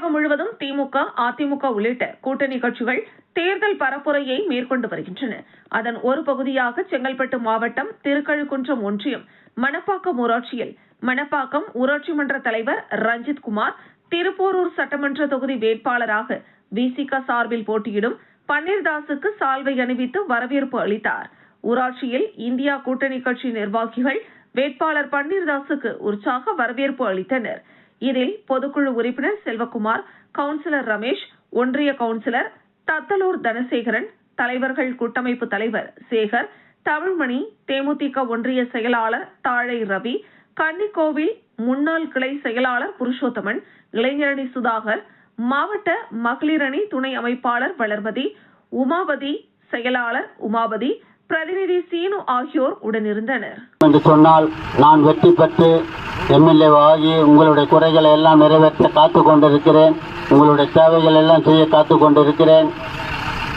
தமிழகம் முழுவதும் திமுக, அதிமுக உள்ளிட்ட கூட்டணி கட்சிகள் தேர்தல் பரப்புரையை மேற்கொண்டு வருகின்றன. அதன் ஒரு பகுதியாக செங்கல்பட்டு மாவட்டம் திருக்கழுக்குன்றம் ஒன்றியம் மணப்பாக்கம் ஊராட்சியில் மணப்பாக்கம் ஊராட்சி மன்ற தலைவர் ரஞ்சித்குமார், திருப்போரூர் சட்டமன்ற தொகுதி வேட்பாளராக விசிக சார்பில் போட்டியிடும் பன்னீர்தாசுக்கு சால்வை அணிவித்து வரவேற்பு அளித்தார். ஊராட்சியில் இந்தியா கூட்டணி கட்சி நிர்வாகிகள் வேட்பாளர் பன்னீர்தாசுக்கு உற்சாக வரவேற்பு அளித்தனர். இதில் பொதுக்குழு உறுப்பினர் செல்வகுமார், கவுன்சிலர் ரமேஷ், ஒன்றிய கவுன்சிலர் தத்தலூர் தனசேகரன், தலைவர்கள் கூட்டமைப்பு தலைவர் சேகர், தமிழ்மணி, தேமுதிக ஒன்றிய செயலாளர் தாழை ரவி, கன்னிக்கோவில் முன்னாள் கிளை செயலாளர் புருஷோத்தமன், இளைஞரணி சுதாகர், மாவட்ட மகளிரணி துணை அமைப்பாளர் வளர்மதி, உமாபதி செயலாளர் உமாபதி, பிரதிநிதி சீனு ஆகியோர் உடனிருந்தனர். என்று சொன்னால் நான் வெற்றி பெற்று எம்எல்ஏ ஆகி உங்களுடைய குறைகளை எல்லாம் நிறைவேற்ற காத்து கொண்டிருக்கிறேன். உங்களுடைய தேவைகள் எல்லாம் செய்ய காத்து கொண்டிருக்கிறேன்.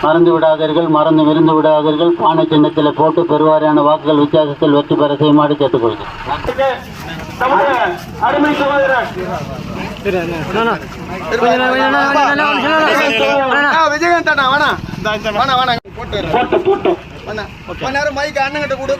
மறந்து விடாதீர்கள், மறந்து விருந்து விடாதீர்கள். பானை சின்னத்தில் போட்டு பெருவாரியான வாக்குகள் வித்தியாசத்தில் வெற்றி பெற செய்யுமாறு கேட்டுக்கொள்கிறேன். மைக் அண்ணன் கிட்ட கூட